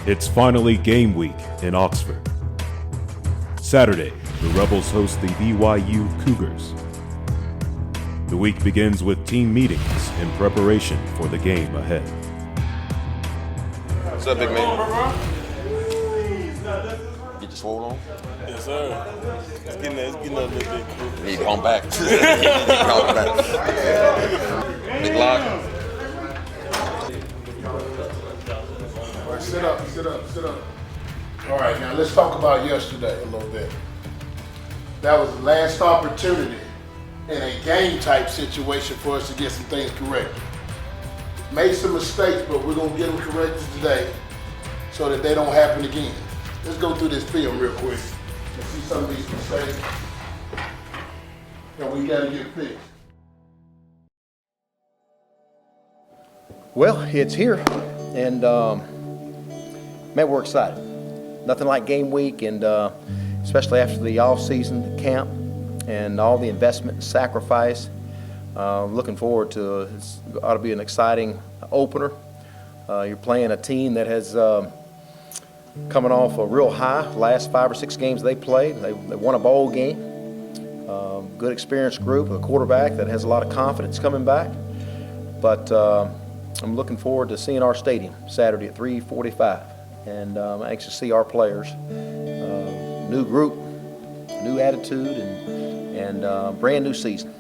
It's finally game week in Oxford. Saturday, the Rebels host the BYU Cougars. The week begins with team meetings in preparation for the game ahead. What's up, big man? Get your swole on? Yes, sir. It's getting a little bit cool. Need to come back. Come back. Big lock. All right, sit up. All right, now let's talk about yesterday a little bit. That was the last opportunity in a game type situation for us to get some things corrected. Made some mistakes, but we're gonna get them corrected today so that they don't happen again. Let's go through this film real quick and see some of these mistakes that we gotta get fixed. Well, it's here, and man, we're excited. Nothing like game week, and especially after the off-season camp and all the investment and sacrifice. Looking forward to it. Ought to be an exciting opener. You're playing a team that has coming off a real high. Last 5 or 6 games they played, they won a bowl game. Good experienced group, a quarterback that has a lot of confidence coming back. But I'm looking forward to seeing our stadium Saturday at 3:45, and I'm anxious to see our players. New group, new attitude, and brand new season.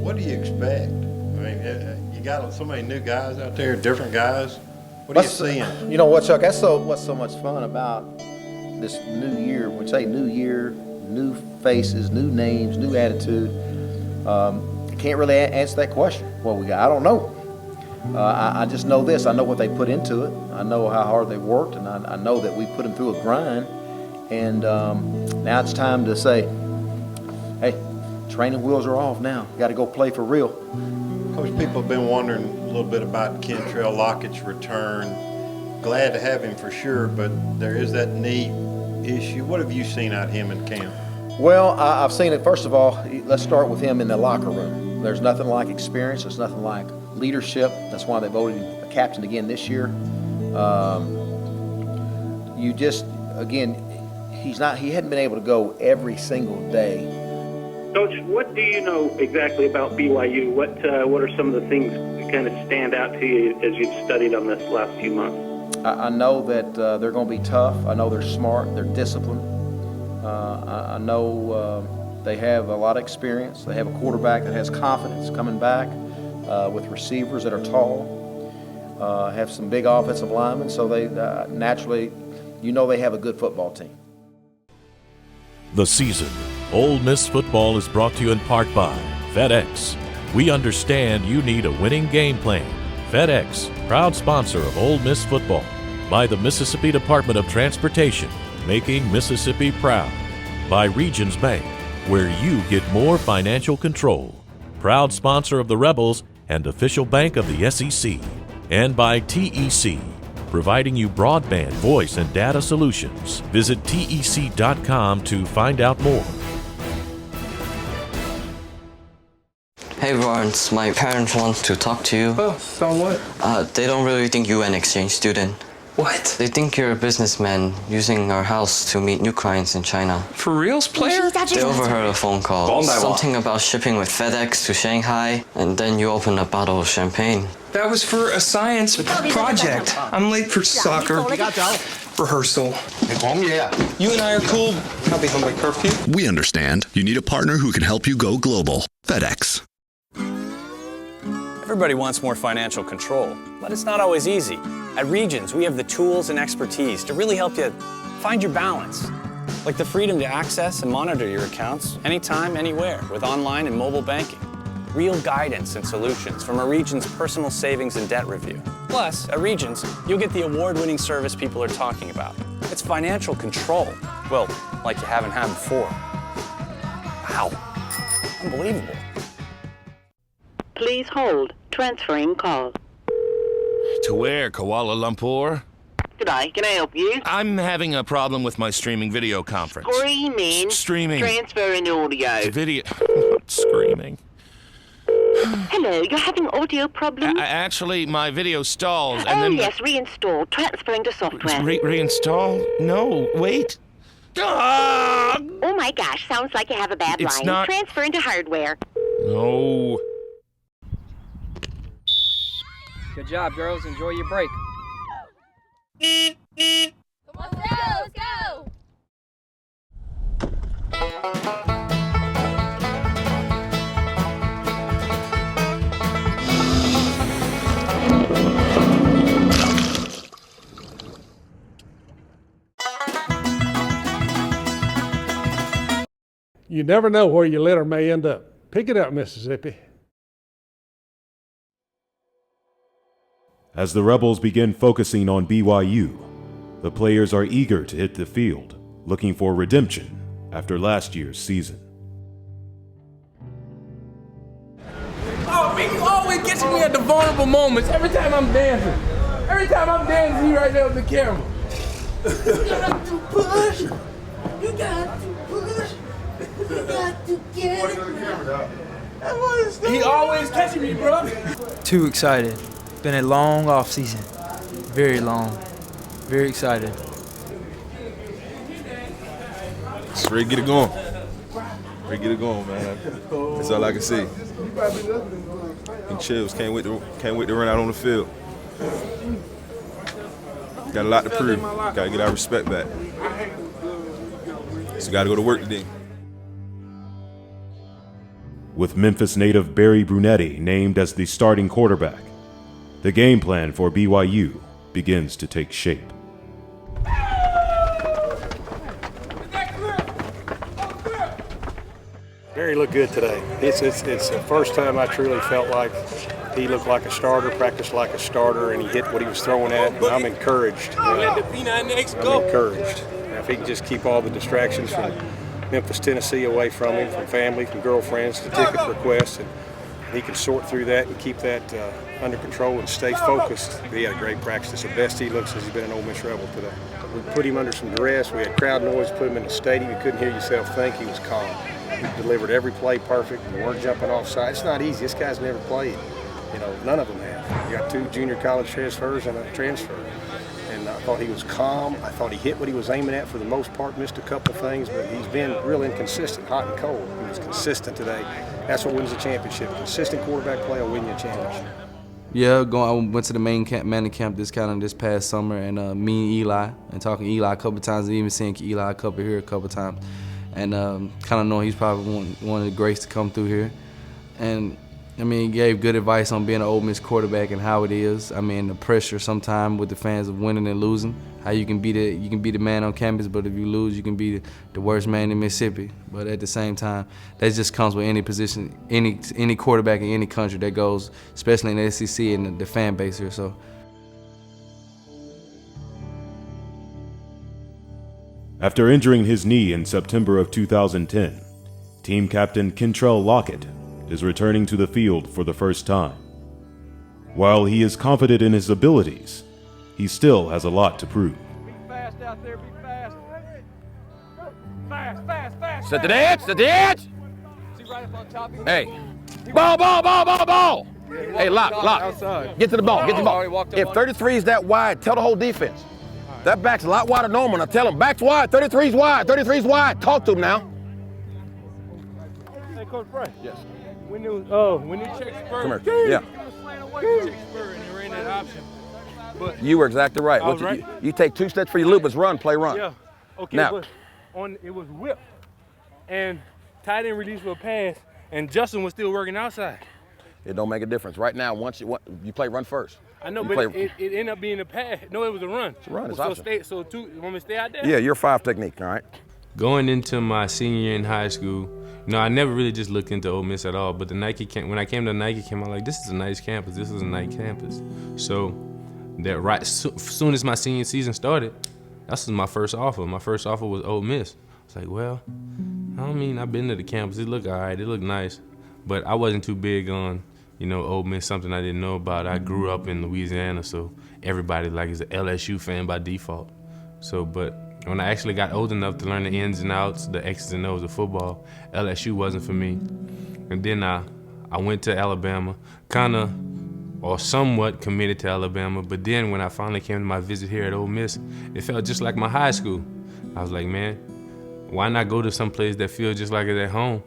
What do you expect? I mean, you got so many new guys out there, different guys. What are you seeing? You know what, Chuck? What's so much fun about this new year? When we say new year, new faces, new names, new attitude. I can't really answer that question. What we got? I don't know. I just know this. I know what they put into it. I know how hard they worked, and I know that we put them through a grind. And now it's time to say, hey, training wheels are off now. Got to go play for real. Coach, people have been wondering a little bit about Kentrell Lockett's return. Glad to have him for sure, but there is that knee issue. What have you seen out of him in camp? Well, I've seen it. First of all, let's start with him in the locker room. There's nothing like experience. There's nothing like leadership. That's why they voted him a captain again this year. He hadn't been able to go every single day. Coach, what do you know exactly about BYU? What are some of the things that kind of stand out to you as you've studied on this last few months? I know that they're going to be tough. I know they're smart. They're disciplined. I know they have a lot of experience. They have a quarterback that has confidence coming back with receivers that are tall, have some big offensive linemen. So they naturally, they have a good football team. The season. Ole Miss football is brought to you in part by FedEx. We understand you need a winning game plan. FedEx, proud sponsor of Ole Miss football. By the Mississippi Department of Transportation, making Mississippi proud. By Regions Bank, where you get more financial control. Proud sponsor of the Rebels and official bank of the SEC. And by TEC, providing you broadband, voice, and data solutions. Visit TEC.com to find out more. Hey Lawrence, my parents want to talk to you. Oh, so what? They don't really think you're an exchange student. What? They think you're a businessman using our house to meet new clients in China. For reals, player? They overheard a phone call. Something about shipping with FedEx to Shanghai, and then you opened a bottle of champagne. That was for a science project. I'm late for soccer rehearsal. You and I are cool. I'll be home by curfew. We understand. You need a partner who can help you go global. FedEx. Everybody wants more financial control, but it's not always easy. At Regions, we have the tools and expertise to really help you find your balance, like the freedom to access and monitor your accounts anytime, anywhere, with online and mobile banking. Real guidance and solutions from a Regions personal savings and debt review. Plus, at Regions, you'll get the award-winning service people are talking about. It's financial control. Well, like you haven't had before. Wow. Unbelievable. Please hold. Transferring call. To where, Kuala Lumpur? G'day, can I help you? I'm having a problem with my streaming video conference. Screaming. Streaming. Transferring audio. Video. Screaming. Hello, you're having audio problems? Actually, my video stalls, and oh, then... yes, reinstall. Transferring to software. Reinstall? No, wait. Ah! Oh, my gosh, sounds like you have a bad It's line. not- Transferring to hardware. No. Good job, girls. Enjoy your break. Let's go! You never know where your litter may end up. Pick it up, Mississippi. As the Rebels begin focusing on BYU, the players are eager to hit the field, looking for redemption after last year's season. Oh, man, you always gets me at the vulnerable moments every time I'm dancing. Every time I'm dancing, you right there with the camera. You got to push. You got to push. You got to get it. He always catching me, bro. Too excited. Been a long off season. Very long. Very excited. Just ready to get it going. Ready to get it going, man. That's all I can see. And chills. Can't wait to run out on the field. Got a lot to prove. Got to get our respect back. So got to go to work today. With Memphis native Barry Brunetti named as the starting quarterback, the game plan for BYU begins to take shape. Barry looked good today. It's the first time I truly felt like he looked like a starter, practiced like a starter, and he hit what he was throwing at, and I'm encouraged. I'm encouraged. Now, if he can just keep all the distractions from Memphis, Tennessee away from him, from family, from girlfriends, to ticket requests, and he can sort through that and keep that under control and stay focused. He had a great practice. It's the best he looks since he's been an Ole Miss Rebel today. We put him under some duress. We had crowd noise, put him in the stadium. You couldn't hear yourself think. He was calm. He delivered every play perfect. We weren't jumping offside. It's not easy. This guy's never played. You know, none of them have. You got 2 junior college transfers and a transfer. And I thought he was calm. I thought he hit what he was aiming at for the most part, missed a couple things, but he's been real inconsistent, hot and cold. He was consistent today. That's what wins a championship. Consistent quarterback play will win you a championship. Yeah, I went to the main camp this past summer, and me and Eli, and talking to Eli a couple times, and even seeing Eli up here a couple times, and kind of knowing he's probably one of the greats to come through here. And I mean, he gave good advice on being an Ole Miss quarterback and how it is. I mean, the pressure sometimes with the fans of winning and losing. How you can be the man on campus, but if you lose, you can be the worst man in Mississippi. But at the same time, that just comes with any position, any quarterback in any country that goes, especially in the SEC and the fan base here. So. After injuring his knee in September of 2010, team captain Kentrell Lockett is returning to the field for the first time. While he is confident in his abilities, he still has a lot to prove. Be fast out there, be fast. Fast. Set the edge, set the edge. See right up on top of him. Hey, ball. Hey, lock. Outside. Get to the ball, If 33 is that wide, tell the whole defense. That back's a lot wider than normal. Now tell them, back's wide, 33's wide. Talk to them now. Hey, Coach Bray. Yes. When you check Spur, Come here. Yeah. Give him a slant away, you check Spur, and you ran that option. But You were exactly right. I was right. You take 2 steps for your loop, it's run, play, run. Yeah. Okay, Now. but it was whip, and tight end release for a pass, and Justin was still working outside. It don't make a difference. Right now, once you play run first. I know, You but play- it ended up being a pass. No, it was a run. It's a run, it's so option. you want me to stay out there? Yeah, your 5 technique, all right? Going into my senior year in high school, I never really just looked into Ole Miss at all. But the Nike camp, when I came to the Nike camp, I'm like, this is a nice campus. This is a nice campus. So that soon as my senior season started, that was my first offer. My first offer was Ole Miss. I was like, well, I've been to the campus. It looked all right. It looked nice. But I wasn't too big on, Ole Miss, something I didn't know about. I grew up in Louisiana, so everybody is an LSU fan by default. So, but when I actually got old enough to learn the ins and outs, the X's and O's of football, LSU wasn't for me. And then I I went to Alabama, kind of or somewhat committed to Alabama. But then when I finally came to my visit here at Ole Miss, it felt just like my high school. I was like, man, why not go to some place that feels just like it's at home?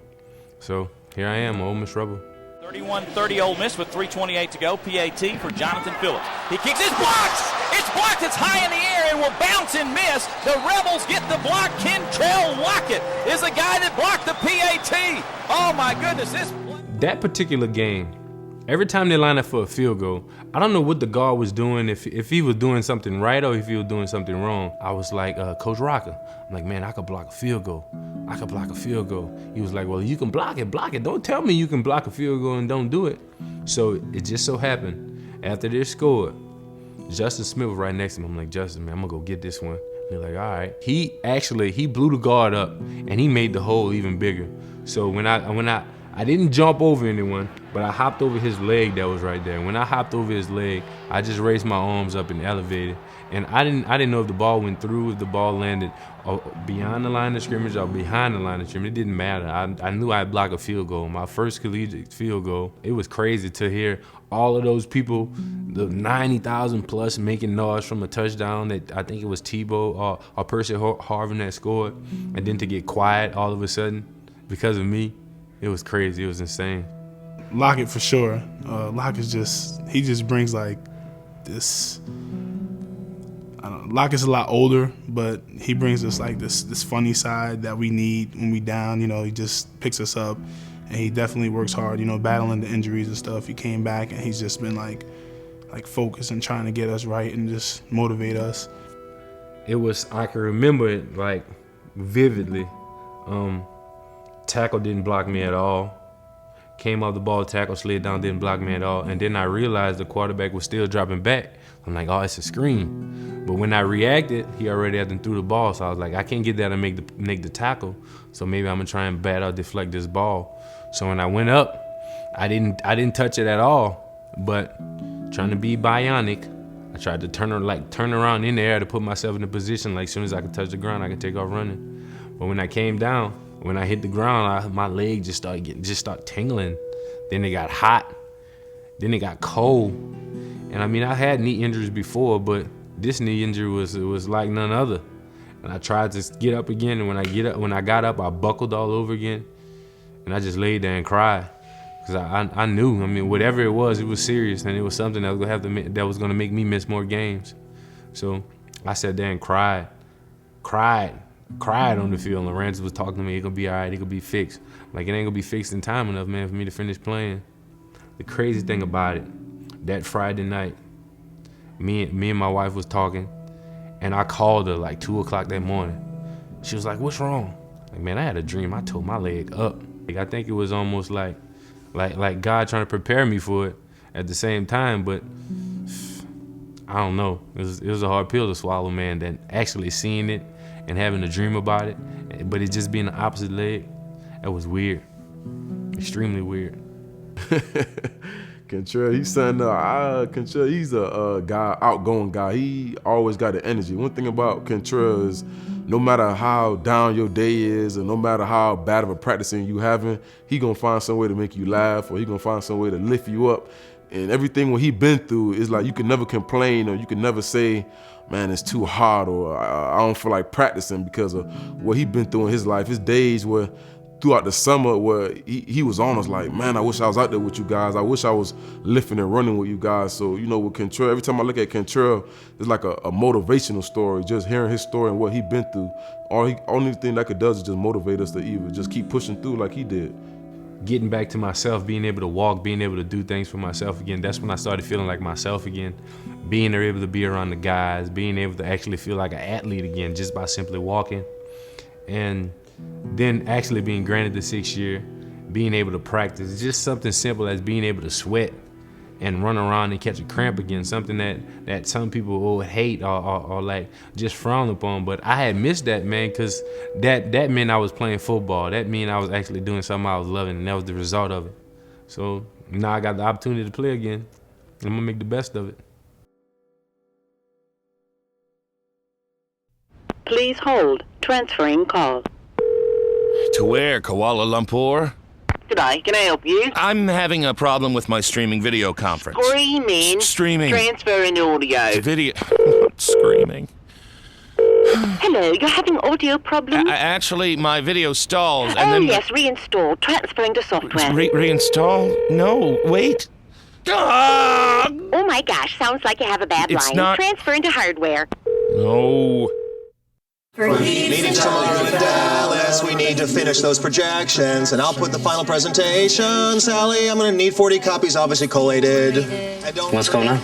So here I am, Ole Miss Rebel. 31-30 Ole Miss with 3:28 to go. PAT for Jonathan Phillips. He kicks his blocks. It's blocked. It's high in the air and will bounce and miss. The Rebels get the block. Kentrell Lockett is the guy that blocked the PAT. Oh my goodness, That particular game, every time they line up for a field goal, I don't know what the guard was doing, if he was doing something right or if he was doing something wrong. I was like, Coach Rocker, I'm like, man, I could block a field goal. I could block a field goal. He was like, well, you can block it. Don't tell me you can block a field goal and don't do it. So it just so happened, after they scored, Justin Smith was right next to me. I'm like, Justin, man, I'm gonna go get this one. And they're like, all right. He blew the guard up and he made the hole even bigger. So when I didn't jump over anyone, but I hopped over his leg that was right there. When I hopped over his leg, I just raised my arms up and elevated. And I didn't know if the ball went through, if the ball landed beyond the line of scrimmage or behind the line of scrimmage. It didn't matter. I knew I'd block a field goal. My first collegiate field goal. It was crazy to hear all of those people, the 90,000 plus, making noise from a touchdown that I think it was Tebow or Percy Harvin that scored, and then to get quiet all of a sudden because of me. It was crazy. It was insane. Lockett for sure. Lockett's he just brings like this. I don't know. Lockett's a lot older, but he brings us like this funny side that we need when we down. You know, he just picks us up, and he definitely works hard. You know, battling the injuries and stuff. He came back and he's just been like focused and trying to get us right and just motivate us. I can remember it like vividly. Tackle didn't block me at all. Came off the ball, tackle slid down, didn't block me at all. And then I realized the quarterback was still dropping back. I'm like, oh, it's a screen. But when I reacted, he already had them threw the ball. So I was like, I can't get that and make the tackle. So maybe I'm gonna try and bat or deflect this ball. So when I went up, I didn't touch it at all. But trying to be bionic, I tried to turn around in the air to put myself in a position like as soon as I could touch the ground, I could take off running. But when I came down, when I hit the ground, my leg just started tingling. Then it got hot. Then it got cold. And I mean, I had knee injuries before, but this knee injury was like none other. And I tried to get up again, and when I got up, I buckled all over again. And I just laid there and cried. Because I knew, I mean, whatever it was serious, and it was something that was gonna make me miss more games. So I sat there and cried on the field. And Lorenzo was talking to me, it gonna be all right, it gonna be fixed. Like, it ain't gonna be fixed in time enough, man, for me to finish playing. The crazy thing about it, that Friday night, me and my wife was talking, and I called her like 2 o'clock that morning. She was like, what's wrong? Like, man, I had a dream. I tore my leg up. Like, I think it was almost like God trying to prepare me for it at the same time, but I don't know. It was a hard pill to swallow, man, that actually seeing it and having a dream about it, but it just being the opposite leg, that was weird. Extremely weird. Kentrell, he's a guy, outgoing guy. He always got the energy. One thing about Kentrell is no matter how down your day is or no matter how bad of a practicing you having, he gonna find some way to make you laugh or he gonna find some way to lift you up. And everything what he been through is like you can never complain or you can never say, man, it's too hard or I don't feel like practicing because of what he been through in his life. His days were throughout the summer where he was on us like, man, I wish I was out there with you guys. I wish I was lifting and running with you guys. So, you know, with Kentrell, every time I look at Kentrell, it's like a motivational story. Just hearing his story and what he been through. Only thing that could does is just motivate us to even just keep pushing through like he did. Getting back to myself, being able to walk, being able to do things for myself again, that's when I started feeling like myself again. Being able to be around the guys, being able to actually feel like an athlete again just by simply walking. And then actually being granted the 6th year, being able to practice, just something simple as being able to sweat and run around and catch a cramp again, something that some people will hate or like just frown upon. But I had missed that, man, because that meant I was playing football. That meant I was actually doing something I was loving, and that was the result of it. So now I got the opportunity to play again. I'm gonna make the best of it. Please hold. Transferring call. To where, Kuala Lumpur? today. Can I help you? I'm having a problem with my streaming video conference. Screaming. Streaming. Transferring audio. Video. Screaming. Hello, you're having audio problems? Actually, my video stalls. Oh, yes, reinstall. Transferring to software. Reinstall? No, wait. Ah! Oh my gosh, sounds like you have a bad It's line. not- Transferring to hardware. No. Meeting tomorrow in Dallas, we need to finish those projections, and I'll put the final presentation. Sally, I'm gonna need 40 copies, obviously collated. What's going on?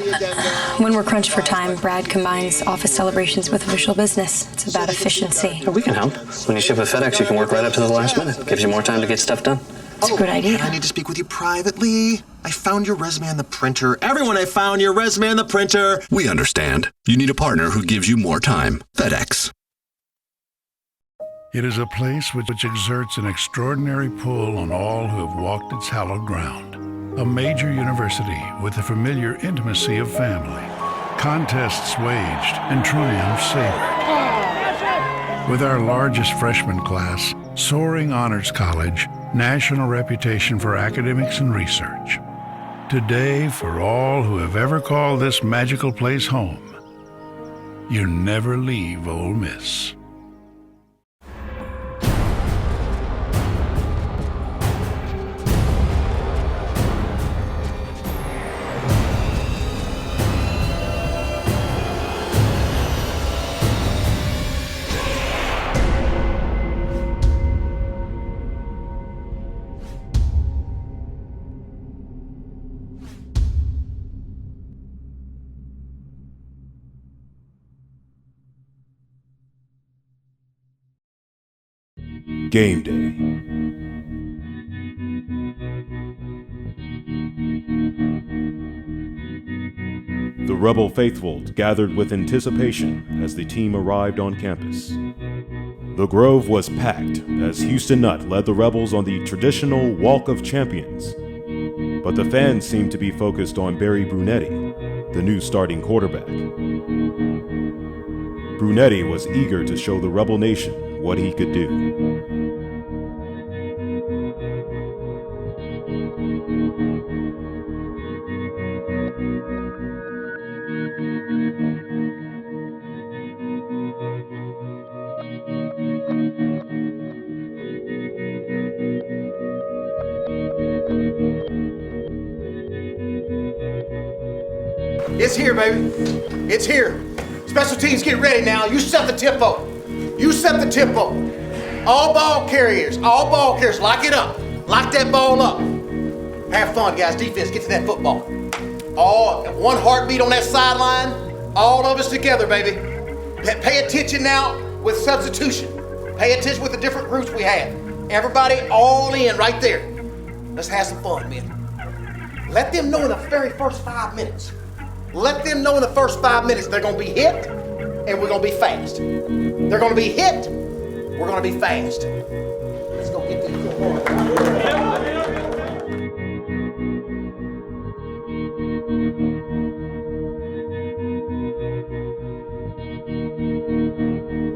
When we're crunched for time, Brad combines office celebrations with official business. It's about efficiency. We can help. When you ship with FedEx, you can work right up to the last minute. Gives you more time to get stuff done. It's a good idea. I need to speak with you privately. I found your resume on the printer. Everyone, I found your resume on the printer. We understand. You need a partner who gives you more time. FedEx. It is a place which exerts an extraordinary pull on all who have walked its hallowed ground. A major university with the familiar intimacy of family. Contests waged and triumphs savored. With our largest freshman class, soaring honors college, national reputation for academics and research. Today, for all who have ever called this magical place home, you never leave Ole Miss. Game day. The Rebel faithful gathered with anticipation as the team arrived on campus. The Grove was packed as Houston Nutt led the Rebels on the traditional Walk of Champions. But the fans seemed to be focused on Barry Brunetti, the new starting quarterback. Brunetti was eager to show the Rebel Nation what he could do. It's here, baby. It's here. Special teams, get ready now. You set the tempo. You set the tempo. All ball carriers, lock it up. Lock that ball up. Have fun, guys. Defense, get to that football. All one heartbeat on that sideline. All of us together, baby. Pay attention now with substitution. Pay attention with the different groups we have. Everybody all in right there. Let's have some fun, man. Let them know in the very first 5 minutes. Let them know in the first 5 minutes they're gonna be hit and we're gonna be fast. They're gonna be hit, we're gonna be fast. Let's go get these little boys.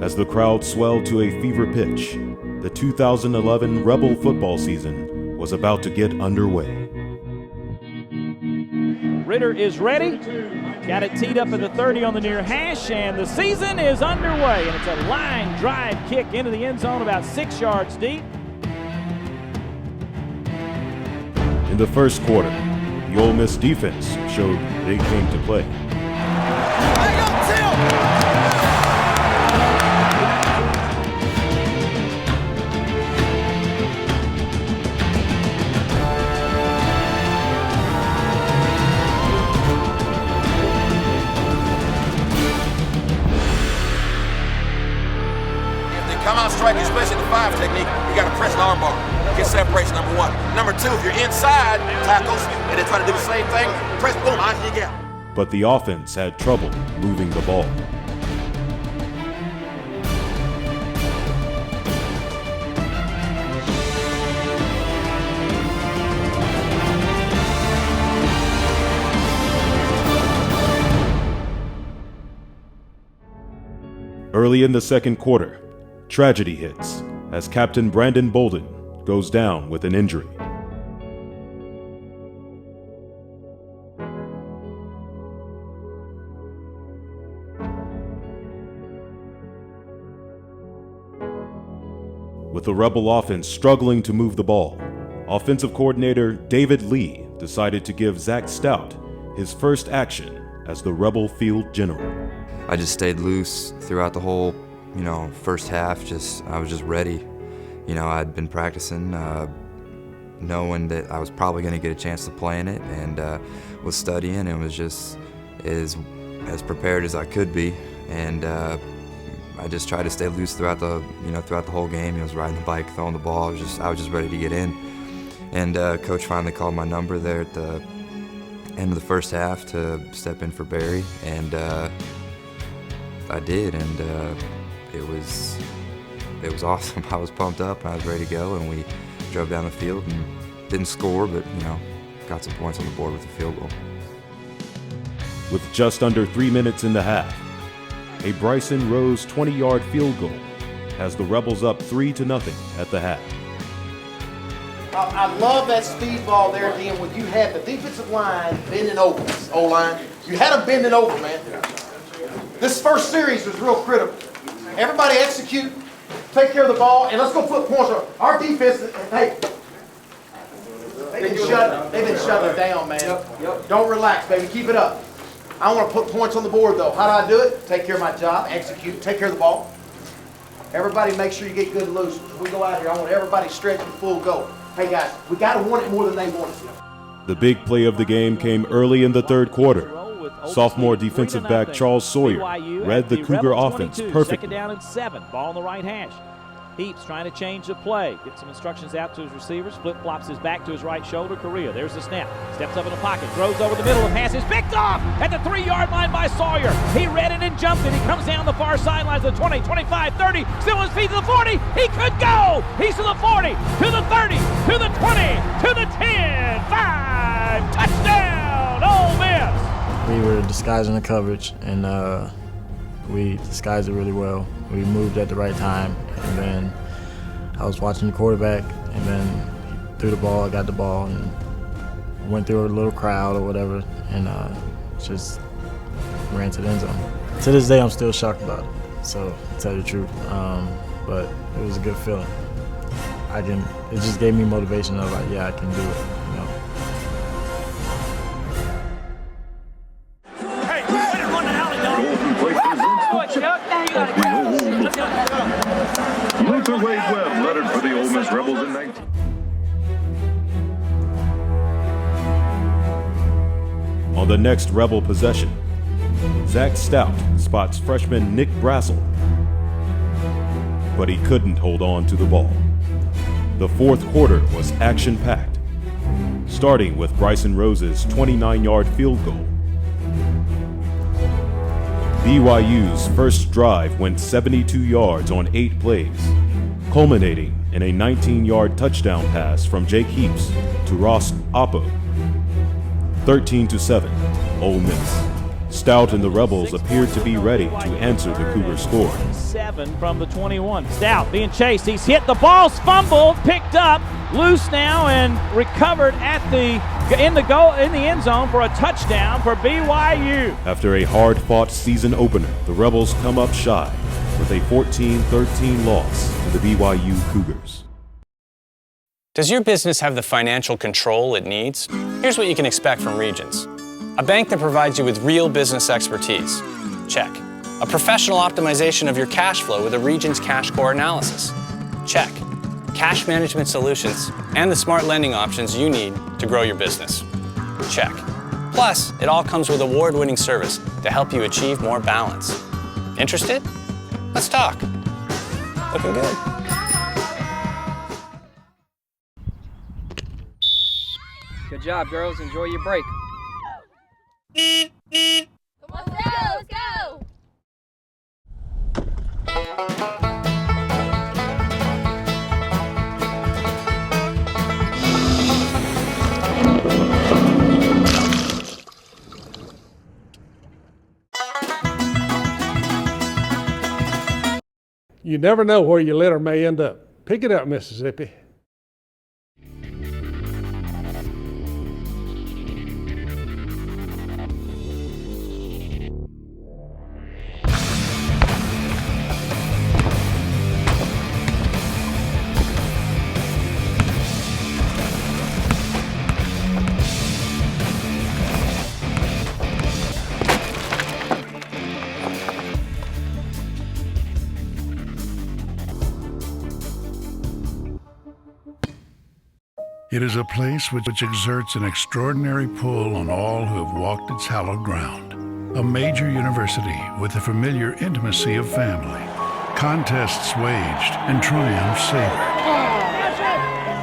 As the crowd swelled to a fever pitch, the 2011 Rebel football season was about to get underway. Ritter is ready. Got it teed up at the 30 on the near hash, and the season is underway. And it's a line drive kick into the end zone about 6 yards deep. In the first quarter, the Ole Miss defense showed they came to play. Come out strike, especially the 5 technique, you got to press an arm bar. Get separation, number 1. Number 2, if you're inside tackles and they're trying to do the same thing, press boom, out of your gap. But the offense had trouble moving the ball. Early in the second quarter, tragedy hits as Captain Brandon Bolden goes down with an injury. With the Rebel offense struggling to move the ball, offensive coordinator David Lee decided to give Zach Stout his first action as the Rebel field general. I just stayed loose throughout the whole, first half. I was just ready. I'd been practicing, knowing that I was probably going to get a chance to play in it, and was studying and was just as prepared as I could be. And I just tried to stay loose throughout the whole game. I was riding the bike, throwing the ball. I was just ready to get in. And Coach finally called my number there at the end of the first half to step in for Barry, and I did, and it was awesome. I was pumped up, and I was ready to go, and we drove down the field and didn't score, but got some points on the board with the field goal. With just under 3 minutes in the half, a Bryson Rose 20-yard field goal has the Rebels up 3-0 at the half. I love that speed ball there, Dan, when you had the defensive line bending over, O-line. You had them bending over, man. This first series was real critical. Everybody execute, take care of the ball, and let's go put points on. Our defense, hey, they've been shutting it down, man. Yep. Don't relax, baby. Keep it up. I want to put points on the board, though. How do I do it? Take care of my job, execute, take care of the ball. Everybody make sure you get good and loose. When we go out here, I want everybody stretch and full go. Hey, guys, we got to want it more than they want it. The big play of the game came early in the third quarter. Sophomore defensive back Charles Sawyer read the Cougar offense perfectly. 2nd down and 7. Ball on the right hash. Heaps trying to change the play. Gets some instructions out to his receivers. Flip-flops his back to his right shoulder. Correa, there's the snap. Steps up in the pocket. Throws over the middle. The pass is picked off at the 3-yard line by Sawyer. He read it and jumped it. He comes down the far sidelines of the 20, 25, 30. Still on his feet to the 40. He could go. He's to the 40, to the 30, to the 20, to the 10. 5. Touchdown, Ole Miss. We were disguising the coverage, and we disguised it really well. We moved at the right time, and then I was watching the quarterback, and then he threw the ball, I got the ball, and went through a little crowd or whatever, and just ran to the end zone. To this day, I'm still shocked about it, so to tell you the truth, but it was a good feeling. It just gave me motivation of like, yeah, I can do it, Luther Wade Webb lettered for the Ole Miss Rebels in 19. On the next Rebel possession, Zach Stout spots freshman Nick Brassel, but he couldn't hold on to the ball. The fourth quarter was action-packed, starting with Bryson Rose's 29-yard field goal. BYU's first drive went 72 yards on 8 plays, culminating in a 19-yard touchdown pass from Jake Heaps to Ross Oppo. 13-7, Ole Miss. Stout and the Rebels appeared to be ready to answer the Cougar score. 7 from the 21. Stout being chased. He's hit. The ball's fumbled, picked up, loose now, and recovered in the end zone for a touchdown for BYU. After a hard-fought season opener, the Rebels come up shy with a 14-13 loss to the BYU Cougars. Does your business have the financial control it needs? Here's what you can expect from Regions. A bank that provides you with real business expertise. Check. A professional optimization of your cash flow with a Regions Cash Core analysis. Check. Cash management solutions and the smart lending options you need to grow your business. Check. Plus, it all comes with award-winning service to help you achieve more balance. Interested? Let's talk. Looking good. Good job, girls. Enjoy your break. Come on, let's go! You never know where your litter may end up. Pick it up, Mississippi. It is a place which exerts an extraordinary pull on all who have walked its hallowed ground. A major university with the familiar intimacy of family. Contests waged and triumphs savored.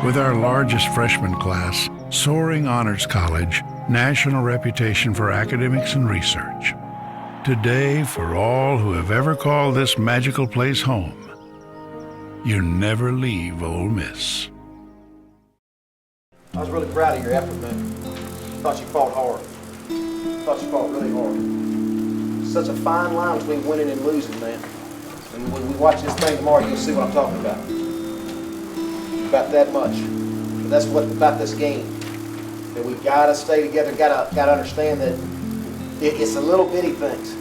With our largest freshman class, soaring honors college, national reputation for academics and research. Today, for all who have ever called this magical place home, you never leave Ole Miss. I was really proud of your effort, man. Thought you fought hard. Thought you fought really hard. Such a fine line between winning and losing, man. And when we watch this thing tomorrow, you'll see what I'm talking about. About that much. But that's what about this game. That we gotta stay together. Gotta understand that it's the little bitty things.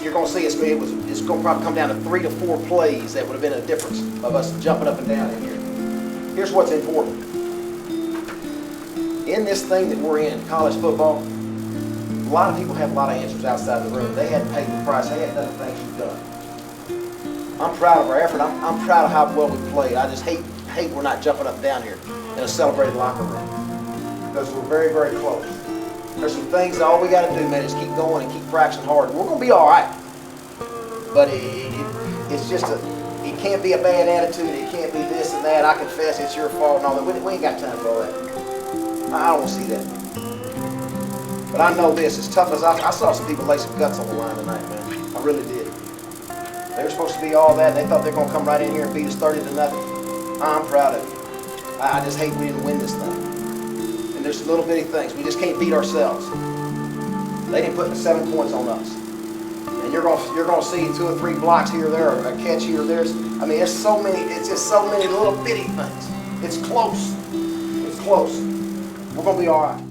You're gonna see it's gonna probably come down to 3 to 4 plays that would have been a difference of us jumping up and down in here. Here's what's important. In this thing that we're in, college football, a lot of people have a lot of answers outside the room. They hadn't paid the price. They hadn't done the things you've done. I'm proud of our effort. I'm proud of how well we played. I just hate we're not jumping up and down here in a celebrated locker room because we're very, very close. There's some things that all we got to do, man, is keep going and keep practicing hard. We're going to be all right. But it's just it can't be a bad attitude. It can't be this and that. I confess it's your fault and all that. We ain't got time for all that. I don't want to see that. But I know this, as tough as I saw some people lay some guts on the line tonight, man. I really did. They were supposed to be all that, and they thought they were going to come right in here and beat us 30-0. I'm proud of you. I just hate we didn't win this thing. And there's little bitty things. We just can't beat ourselves. They didn't put 7 points on us. And you're gonna see 2 or 3 blocks here or there, or a catch here or there. I mean, it's just so many little bitty things. It's close. It's close. We're gonna be all right.